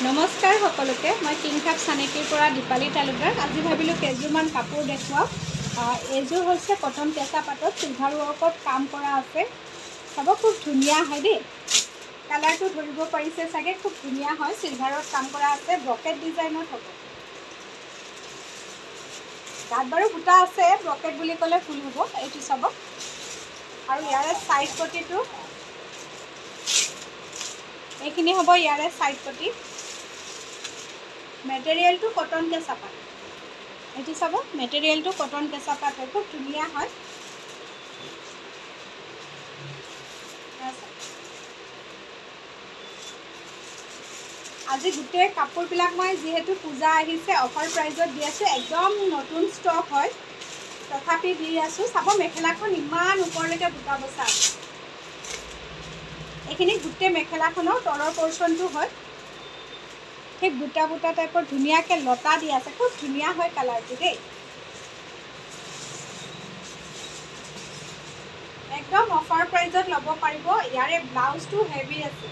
নমস্কাৰ সকলোকে মই কিংখাপ চানেকিৰ পৰা দীপালী তালুকদাৰ আজি ভাবিলোঁ কেইযোৰমান কাপোৰ দেখুৱাওঁ এইযোৰ হৈছে কটন কেঁচা পাটত চিলভাৰ ৱৰ্কত কাম কৰা আছে চাব খুব ধুনীয়া হয় দেই কালাৰটো ধৰিব পাৰিছে চাগে খুব ধুনীয়া হয় চিলভাৰত কাম কৰা আছে ব্ৰকেট ডিজাইনত হ'ব গাত বাৰু বুটা আছে ব্ৰকেট বুলি ক'লে ফুল হ'ব এইটো চাব আৰু ইয়াৰে সাইড পটিটো এইখিনি হ'ব ইয়াৰে সাইড পটি মেটেৰিয়েল টু কটন কেঁচা পাট এইটো চাব মেটেৰিয়েল টু কটন কেঁচা পাট হয় খুব ধুনীয়া হয় আজি গোটেই কাপোৰবিলাক মই যিহেতু পূজা আহিছে অফাৰ প্ৰাইজত দি আছোঁ একদম নতুন ষ্টক হয় তথাপি দি আছোঁ চাব মেখেলাখন ইমান ওপৰলৈকে বুটা বচা আছে এইখিনি গোটেই মেখেলাখনৰ তলৰ পৰ্চনটো হয় ঠিক বুটা বুটা টাইপৰ ধুনীয়াকৈ লতা দি আছে খুব ধুনীয়া হয় কালাৰটো দেই একদম অফাৰ প্ৰাইজত ল'ব পাৰিব ইয়াৰে ব্লাউজটো হেভি আছে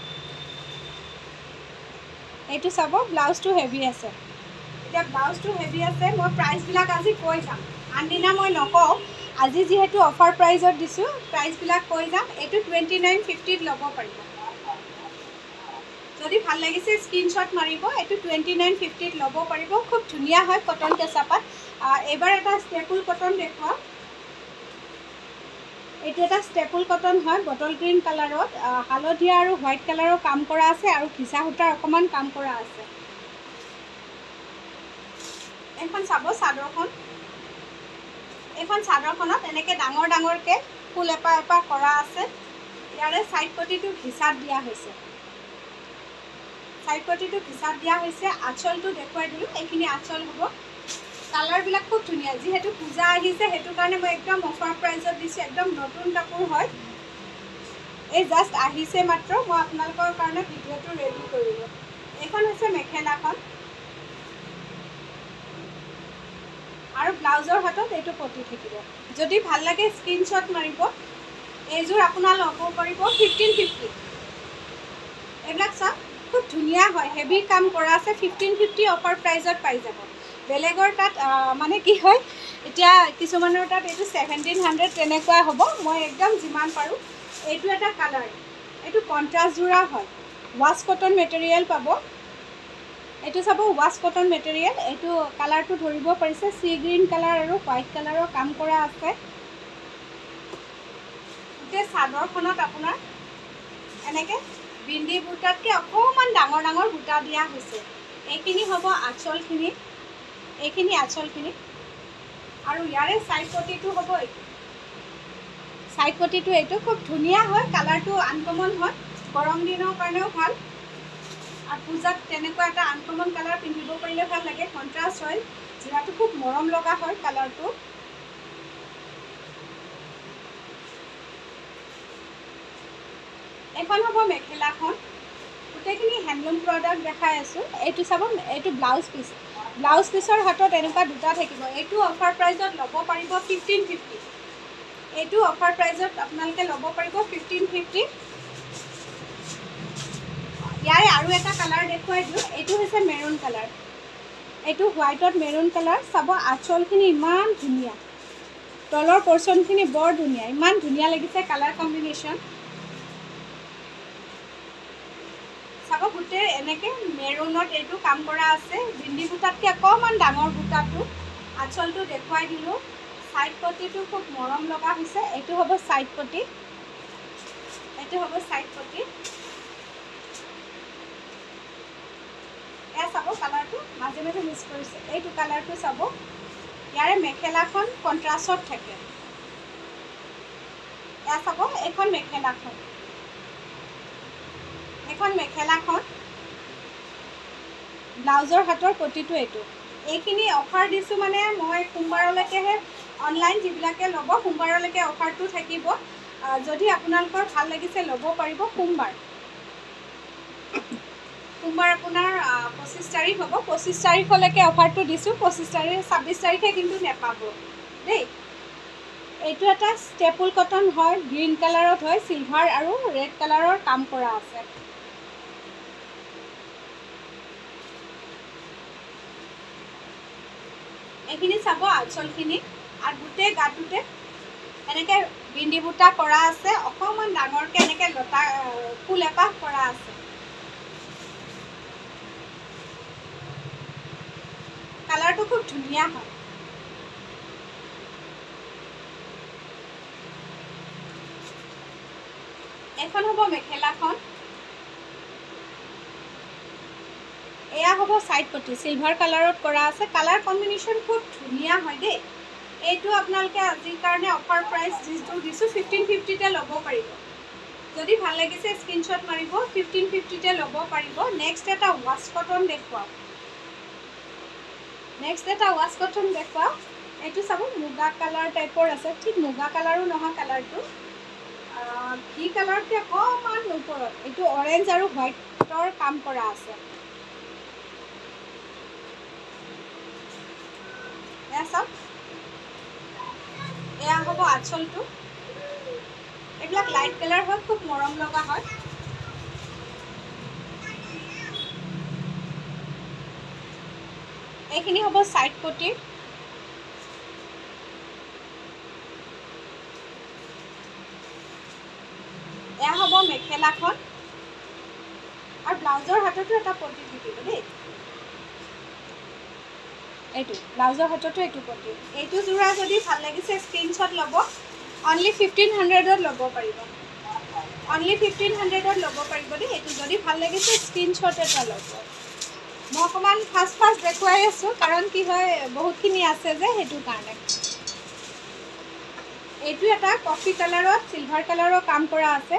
এইটো চাব ব্লাউজটো হেভি আছে এতিয়া ব্লাউজটো হেভি আছে মই প্ৰাইচবিলাক আজি কৈ যাম আনদিনা মই নকওঁ আজি যিহেতু অফাৰ প্ৰাইজত দিছোঁ প্ৰাইচবিলাক কৈ যাম এইটো 2950ত ল'ব পাৰিব যদি ভাল লাগিছে স্ক্ৰীনশ্বট মাৰিব এইটো 2950ত ল'ব পাৰিব খুব ধুনীয়া হয় কটন কেঁচা পাট এবাৰ এটা ষ্টেপুল কটন দেখুৱাওঁ এইটো এটা ষ্টেপুল কটন হয় বটল গ্ৰীণ কালাৰত হালধীয়া আৰু হোৱাইট কালাৰৰ কাম কৰা আছে আৰু ঘিচা সূতাৰ অকণমান কাম কৰা আছে এইখন চাব চাদৰখন এইখন চাদৰখনত এনেকৈ ডাঙৰ ডাঙৰকৈ ফুল এপাহ এপাহ কৰা আছে ইয়াৰে ছাইড পটিটো ঘিচাত দিয়া হৈছে সাইড পটিটো ঘিচাত দিয়া হৈছে আঁচলটো দেখুৱাই দিলোঁ এইখিনি আঁচল হ'ব কালাৰবিলাক খুব ধুনীয়া যিহেতু পূজা আহিছে সেইটো কাৰণে মই একদম অফাৰ প্ৰাইজত দিছোঁ একদম নতুন কাপোৰ হয় এই জাষ্ট আহিছে মাত্ৰ মই আপোনালোকৰ কাৰণে ভিডিঅ'টো ৰেডি কৰিলোঁ এইখন হৈছে মেখেলাখন আৰু ব্লাউজৰ হাতত এইটো পটি থাকিব যদি ভাল লাগে স্ক্ৰীনশ্বট মাৰিব এইযোৰ আপোনাৰ ল'ব পাৰিব 1550 এইবিলাক চাওক খুব ধুনীয়া হয় হেভি কাম কৰা আছে 1550 অফাৰ প্ৰাইজত পাই যাব বেলেগৰ তাত মানে কি হয় এতিয়া কিছুমানৰ তাত এইটো 1700 তেনেকুৱা হ'ব মই একদম যিমান পাৰোঁ এইটো এটা কালাৰ এইটো কণ্ট্ৰাষ্ট যোৰা হয় ৱাছ কটন মেটেৰিয়েল পাব এইটো চাব ৱাছ কটন মেটেৰিয়েল এইটো কালাৰটো ধৰিব পাৰিছে চি গ্ৰীণ কালাৰ আৰু হোৱাইট কালাৰৰ কাম কৰা আছে গোটেই চাদৰখনত আপোনাৰ এনেকৈ বিন্দি বুটাতকৈ অকণমান ডাঙৰ ডাঙৰ বুটা দিয়া হৈছে এইখিনি হ'ব আঁচলখিনি এইখিনি আঁচলখিনি আৰু ইয়াৰে ছাইড পটিটো হ'ব এইটো ছাইড পটিটো এইটো খুব ধুনীয়া হয় কালাৰটো আনকমন হয় গৰম দিনৰ কাৰণেও ভাল আৰু পূজাত তেনেকুৱা এটা আনকমন কালাৰ পিন্ধিব পাৰিলে ভাল লাগে কণ্ট্ৰাষ্ট হয় যোৰাটো খুব মৰম লগা হয় কালাৰটো এখন হ'ব মেখেলাখন গোটেইখিনি হেণ্ডলুম প্ৰডাক্ট দেখাই আছোঁ এইটো চাব এইটো ব্লাউজ পিচৰ হাতত এনেকুৱা দুটা থাকিব এইটো অফাৰ প্ৰাইজত ল'ব পাৰিব 1550 এইটো অফাৰ প্ৰাইজত আপোনালোকে ল'ব পাৰিব 1550 ইয়াৰে আৰু এটা কালাৰ দেখুৱাই দিওঁ এইটো হৈছে মেৰুন কালাৰ এইটো হোৱাইটত মেৰুন কালাৰ চাব আঁচলখিনি ইমান ধুনীয়া তলৰ পৰ্চনখিনি বৰ ধুনীয়া ইমান ধুনীয়া লাগিছে কালাৰ কম্বিনেশ্যন চাব গোটেই এনেকৈ মেৰুনত এইটো কাম কৰা আছে বিন্দি বুটাতকৈ অকণমান ডাঙৰ বুটাটো আঁচলটো দেখুৱাই দিলোঁ ছাইড পটিটো খুব মৰম লগা হৈছে এইটো হ'ব ছাইড পটি এইটো হ'ব ছাইড পটি এয়া চাব কালাৰটো মাজে মাজে মিক্স কৰিছে এইটো কালাৰটো চাব ইয়াৰে মেখেলাখন কণ্ট্ৰাষ্টত থাকে এয়া চাব এইখন মেখেলাখন ব্লাউজৰ হাতৰ পটিটো এইটো এইখিনি অফাৰ দিছোঁ মানে মই সোমবাৰলৈকেহে অনলাইন যিবিলাকে ল'ব সোমবাৰলৈকে অফাৰটো থাকিব যদি আপোনালোকৰ ভাল লাগিছে ল'ব পাৰিব সোমবাৰ আপোনাৰ 25 তাৰিখ হ'ব 25 তাৰিখলৈকে অফাৰটো দিছোঁ 25 তাৰিখ 26 তাৰিখে কিন্তু নেপাব দেই এইটো এটা ষ্টেপুল কটন হয় গ্ৰীণ কালাৰত হয় চিলভাৰ আৰু ৰেড কালাৰৰ কাম কৰা আছে এইখিনি চাব আঁচলখিনি আৰু গোটেই গাটোতে এনেকৈ বিন্দি বুটা কৰা আছে, অকণমান ডাঙৰকৈ এনেকৈ লতা ফুল এপাহ কৰা আছে। কালাৰটো খুব ধুনীয়া হয়। এখন হ'ব মেখেলাখন, এয়া হ'ব সাইড পটি সিলভাৰ কালাৰত কৰা আছে। কালাৰ কম্বিনেশ্যন খুব ধুনীয়া হয় দেই। এইটো আপোনালোকে আজিৰ কাৰণে অফাৰ প্ৰাইচ যিটো দিছোঁ 1550তে ল'ব পাৰিব। যদি ভাল লাগিছে স্ক্ৰীনশ্বট মাৰিব, 1550তে ল'ব পাৰিব। নেক্সট এটা ৱাছ কটন দেখুৱাওঁ, এইটো চাব মুগা কালাৰ টাইপৰ আছে, ঠিক মুগা কালাৰো নহয় কালাৰটো, ঘি কালাৰতকৈ অকণমান ওপৰত। এইটো অৰেঞ্জ আৰু হোৱাইটৰ কাম কৰা আছে। এয়া চাওক, এয়া হ'ব আঁচলটো। এইবিলাক লাইট কালাৰ হয়, খুব মৰম লগা হয়। এইখিনি হ'ব সাইড পটি। এয়া হ'ব মেখেলাখন আৰু ব্লাউজৰ হাততো এটা পটি থাকিব দেই। এইটো ব্লাউজৰ হাততো এইটো পটি। এইটো যোৰা যদি ভাল লাগিছে স্ক্ৰীনশ্বট ল'ব, অনলি 1500ত ল'ব পাৰিব, অনলি 1500ত ল'ব পাৰিব দেই। এইটো যদি ভাল লাগিছে স্ক্ৰীনশ্বট এটা ল'ব। মই অকণমান ফাষ্ট দেখুৱাই আছোঁ, কাৰণ কি হয় বহুতখিনি আছে যে, সেইটো কাৰণে। এইটো এটা কফি কালাৰত চিলভাৰ কালাৰৰ কাম কৰা আছে,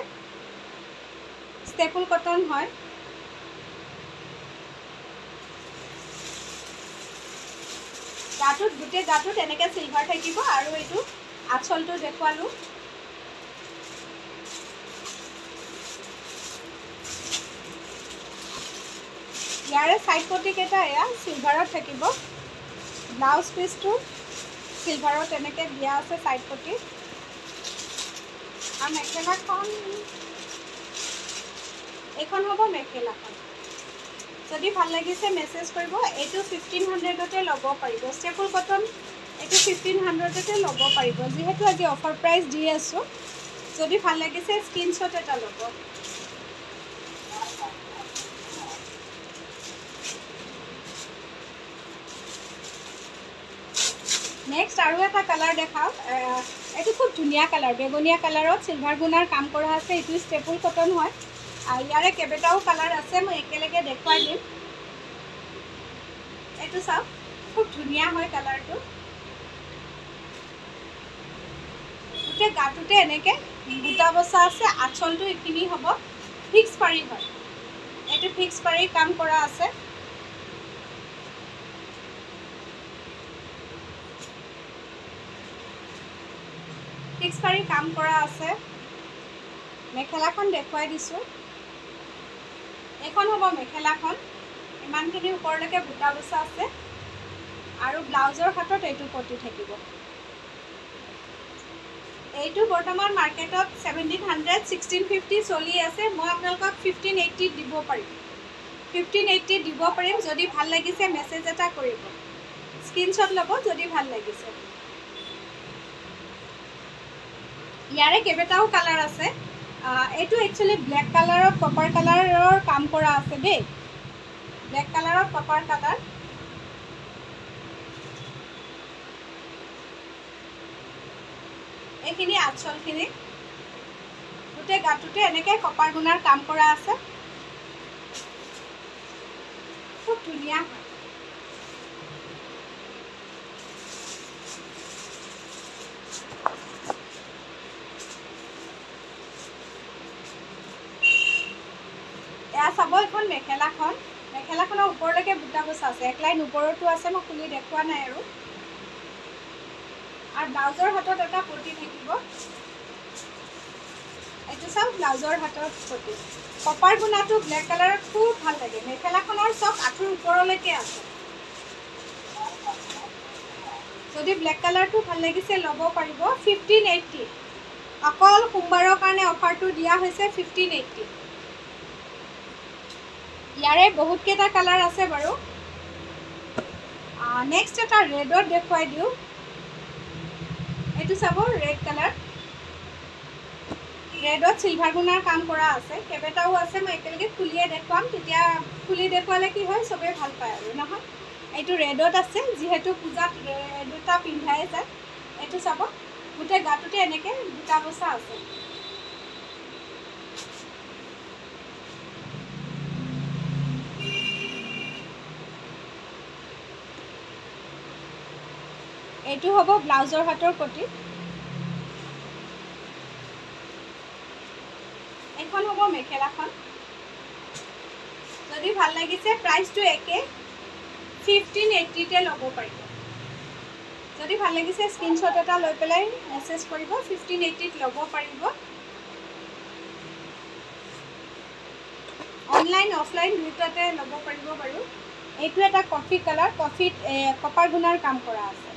ষ্টেপুল কটন হয়। গাটোত গোটেই গাটোত এনেকৈ চিলভাৰ থাকিব আৰু এইটো আঁচলটো দেখুৱালোঁ। ইয়াৰে সাইড পটিকেইটা এয়া চিলভাৰত থাকিব। ব্লাউজ পিচটো চিলভাৰত এনেকৈ দিয়া আছে সাইড পটি। আৰু মেখেলাখন, এইখন হ'ব মেখেলাখন। যদি ভাল লাগিছে মেছেজ কৰিব। এইটো 1500তে ল'ব পাৰিব, ষ্টেপুল কটন। এইটো 1500তে ল'ব পাৰিব, যিহেতু আজি অফাৰ প্ৰাইচ দি আছোঁ। যদি ভাল লাগিছে স্ক্ৰীনশ্বট এটা ল'ব। নেক্সট আৰু এটা কালাৰ দেখাওক। এইটো খুব ধুনীয়া কালাৰ, বেগনীয়া কালাৰত চিলভাৰ গুণাৰ কাম কৰা আছে। এইটো ষ্টেপুল কটন হয়। আৰু ইয়াৰে কেইবাটাও কালাৰ আছে, মই একেলগে দেখুৱাই দিম। এইটো চাওক, খুব ধুনীয়া হয় কালাৰটো। গোটেই গাটোতে এনেকৈ বুটা বচা আছে। আঁচলটো এইখিনি হ'ব ফিক্স পাৰি হয়, এইটো ফিক্স পাৰি কাম কৰা আছে। ফিক্স পাৰি কাম কৰা আছে। মেখেলাখন দেখুৱাই দিছোঁ। এইখন হ'ব মেখেলাখন, ইমানখিনি ওপৰলৈকে বুটা বচা আছে আৰু ব্লাউজৰ হাতত এইটো পটি থাকিব। এইটো বৰ্তমান মাৰ্কেটত 1700 1650 চলি আছে। মই আপোনালোকক 1580 দিব পাৰিম, 1580 দিব পাৰিম। যদি ভাল লাগিছে মেছেজ এটা কৰিব, স্ক্ৰীনশ্বট ল'ব যদি ভাল লাগিছে। ইয়াৰে কেইবাটাও কালাৰ আছে। এইটো একচুৱেলি ব্লেক কালাৰত কপাৰ কালাৰৰ কাম কৰা আছে দেই, ব্লেক কালাৰত কপাৰ কালাৰ। এইখিনি আঁচলখিনি, গোটেই গাটোতে এনেকৈ কপাৰ গুণাৰ কাম কৰা আছে, খুব ধুনীয়া হয়। এয়া চাব, এখন মেখেলাখন, মেখেলাখনৰ ওপৰলৈকে বুটা বচা আছে। এক লাইন ওপৰতো আছে, মই খুলি দেখুওৱা নাই আৰু ব্লাউজৰ হাতত এটা পটি থাকিব। এইটো চাওক, ব্লাউজৰ হাতত পটি। কপাৰ গুণাটো ব্লেক কালাৰত খুব ভাল লাগে। মেখেলাখনৰ চব আঁঠুৰ ওপৰলৈকে আছে। যদি ব্লেক কালাৰটো ভাল লাগিছে ল'ব পাৰিব। 1580, অকল সোমবাৰৰ কাৰণে অফাৰটো দিয়া হৈছে 1580। ইয়াৰে বহুতকেইটা কালাৰ আছে বাৰু। নেক্সট এটা ৰেডত দেখুৱাই দিওঁ এইটো চাব ৰেড কালাৰ ৰেডত চিলভাৰ গুণাৰ কাম কৰা আছে কেইবাটাও আছে মই একেলগে খুলিয়ে দেখুৱাম তেতিয়া খুলি দেখুৱালে কি হয় চবেই ভাল পায় আৰু নহয় এইটো ৰেডত আছে যিহেতু পূজাত দুটা পিন্ধাই যায় এইটো চাব গোটেই গাটোতে এনেকৈ দুটা বচা আছে এইটো হ'ব ব্লাউজৰ হাতৰ পটি এখন হ'ব মেখেলাখন যদি ভাল লাগিছে প্ৰাইচটো একে 1580 ল'ব পাৰিব যদি ভাল লাগিছে স্ক্ৰীনশ্বট এটা লৈ পেলাই মেছেজ কৰিব 1580 ল'ব পাৰিব অনলাইন অফলাইন দুটাতে ল'ব পাৰিব বাৰু এইটো এটা কফি কালাৰ কফিত কপাৰ গুণাৰ কাম কৰা আছে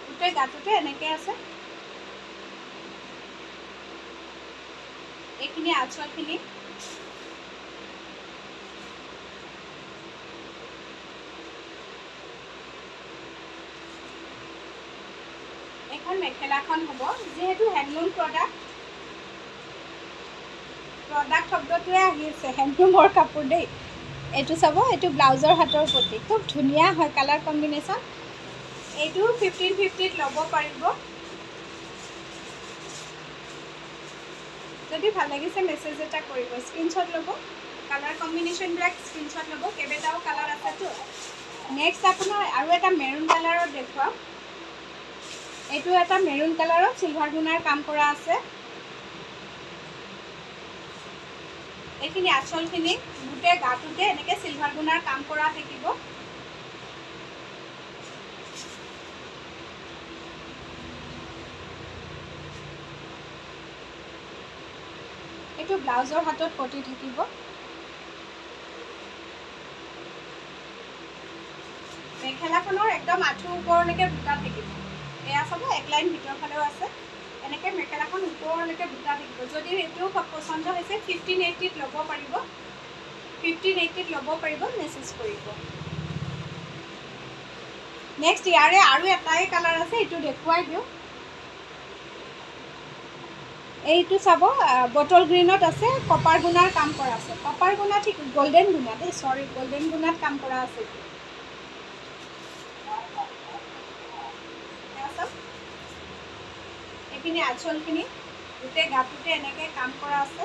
গোটেই গাটোতে এনেকৈ আছে এইখিনি আঁচলখিনি এখন মেখেলাখন হ'ব যেহেতু হেণ্ডলুম প্ৰডাক্ট শব্দটোৱে আহি আছে হেণ্ডলুমৰ কাপোৰ দেই এইটো চাব এইটো ব্লাউজৰ হাতৰ পটি খুব ধুনীয়া হয় কালাৰ কম্বিনেশ্যন এইটো 1550 ল'ব পাৰিব যদি ভাল লাগিছে মেছেজ এটা কৰিব স্ক্ৰীনশ্বট ল'ব কালাৰ কম্বিনেশ্যনবিলাক স্ক্ৰীনশ্বট ল'ব কেইবাটাও কালাৰ আছেতো নেক্সট আপোনাৰ আৰু এটা মেৰুন কালাৰত দেখুৱাম এইটো এটা মেৰুন কালাৰত চিলভাৰ গুণাৰ কাম কৰা আছে এইখিনি আঁচলখিনি গোটেই গাটোতে এনেকৈ চিলভাৰ গুণাৰ কাম কৰা থাকিব এইটো ব্লাউজৰ হাতত পটি থাকিব মেখেলাখনৰ একদম আঁঠুৰ ওপৰলৈকে বুটা থাকিব এয়া চাব এক লাইন ভিতৰ ফালেও আছে এনেকৈ মেখেলাখন ওপৰলৈকে বুটা থাকিব যদি এইটোও পচন্দ হৈছে 1580 ল'ব পাৰিব 1580 ল'ব পাৰিব মেছেজ কৰিব নেক্সট ইয়াৰে আৰু এটাই কালাৰ আছে এইটো দেখুৱাই দিওঁ এইটো চাব বটল গ্ৰীণত আছে কপাৰ গুণাৰ কাম কৰা আছে কপাৰ গুণা ঠিক গোল্ডেন গুণা দেই সৰি গোল্ডেন গুণাত কাম কৰা আছে এইখিনি আঁচলখিনি গোটেই গাটোতে এনেকৈ কাম কৰা আছে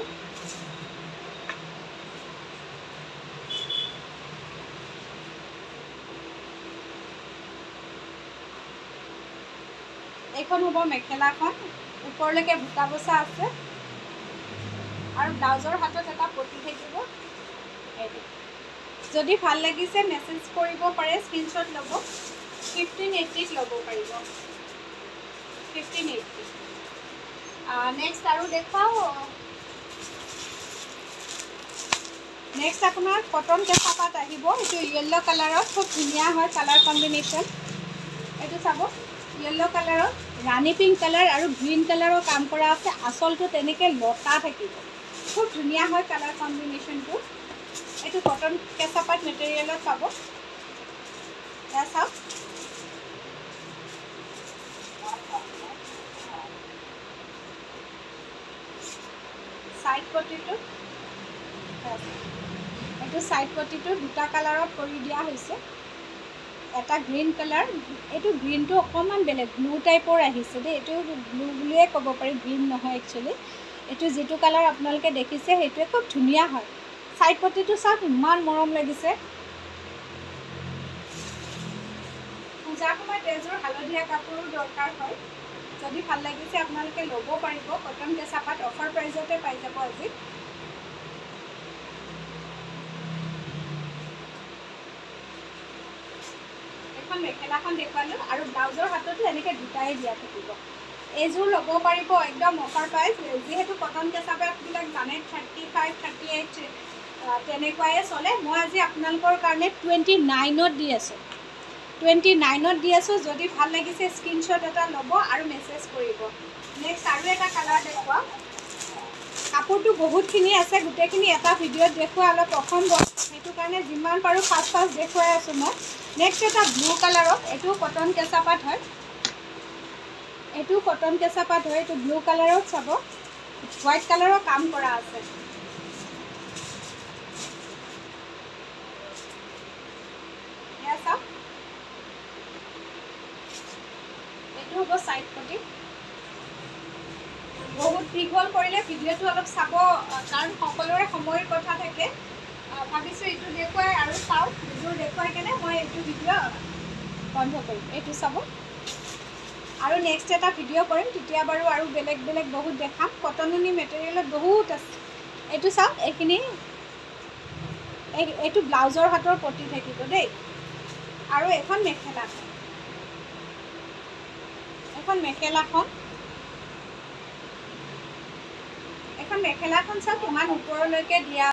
এইখন হ'ব মেখেলাখন ওপৰলৈকে বুটা বচা আছে আৰু ব্লাউজৰ হাতত এটা পটি থাকিব এইটো যদি ভাল লাগিছে মেছেজ কৰিব পাৰে স্ক্ৰীনশ্বট ল'ব 1580 ল'ব পাৰিব 1580 নেক্সট আৰু দেখুৱাও নেক্সট আপোনাৰ কটন কেঁচা পাত আহিব এইটো য়েল্লো কালাৰত খুব ধুনীয়া হয় কালাৰ কম্বিনেশ্যন এইটো চাব য়েল্লো কালাৰত ৰাণী পিংক কালাৰ আৰু গ্ৰীণ কালাৰৰ কাম কৰা আছে আঁচলটো তেনেকৈ লতা থাকিব খুব ধুনীয়া হয় কালাৰ কম্বিনেশ্যনটো এইটো কটন কেঁচা পাত মেটেৰিয়েলত পাব এয়া চাওক সাইড পটিটো এইটো সাইড পটিটো দুটা কালাৰত কৰি দিয়া হৈছে এটা গ্ৰীণ কালাৰ এইটো গ্ৰীণটো অকণমান বেলেগ ব্লু টাইপৰ আহিছে দেই এইটো ব্লু বুলিয়ে ক'ব পাৰি গ্ৰীণ নহয় একচুৱেলি এইটো যিটো কালাৰ আপোনালোকে দেখিছে সেইটোৱে খুব ধুনীয়া হয় সাইড পটিটো চাওক ইমান মৰম লাগিছে পূজাৰ সময়ত এযোৰ হালধীয়া কাপোৰো দৰকাৰ হয় যদি ভাল লাগিছে আপোনালোকে ল'ব পাৰিব কটন কেঁচা পাত অফাৰ প্ৰাইজতে পাই যাব আজি এখন মেখেলাখন দেখুৱালোঁ আৰু ব্লাউজৰ হাততো এনেকৈ দুটাই দিয়া থাকিব এইযোৰ ল'ব পাৰিব একদম অফাৰ প্ৰাইচ যিহেতু কটন কেঁচা পাতবিলাক জানে 35 38 তেনেকুৱাই চলে মই আজি আপোনালোকৰ কাৰণে 29ত দি আছোঁ 29ত দি আছোঁ যদি ভাল লাগিছে স্ক্ৰীনশ্বট এটা ল'ব আৰু মেছেজ কৰিব নেক্সট আৰু এটা কালাৰ দেখুৱাম কাপোৰটো বহুতখিনি আছে, গোটেইখিনি এটা ভিডিঅ'ত দেখুৱা অলপ অসম্ভৱ, সেইটো কাৰণে যিমান পাৰোঁ ফাৰ্ষ্ট দেখুৱাই আছোঁ মই। নেক্সট এটা ব্লু কালাৰত, এইটো কটন কেঁচা পাট হয়, এইটো কটন কেঁচা পাট হয়। এইটো ব্লু কালাৰত চাব, হোৱাইট কালাৰৰ কাম কৰা আছে। এয়া চাওক, এইটো হ'ব চাইড পটি। বহুত দীঘল কৰিলে ভিডিঅ'টো অলপ চাব, কাৰণ সকলোৰে সময়ৰ কথা থাকে। ভাবিছোঁ এইটো দেখুৱাই আৰু চাওঁ, এইটো দেখুৱাই কেনে মই এইটো ভিডিঅ' বন্ধ কৰিম। এইটো চাব, আৰু নেক্সট এটা ভিডিঅ' কৰিম, তেতিয়া বাৰু আৰু বেলেগ বেলেগ বহুত দেখাম। কটননি মেটেৰিয়েলত বহুত আছে। এইটো চাওক, এইটো ব্লাউজৰ হাতৰ পটি থাকিব দেই। আৰু এখন মেখেলাখন, এখন মেখেলাখন চাওক, ইমান ওপৰলৈকে দিয়া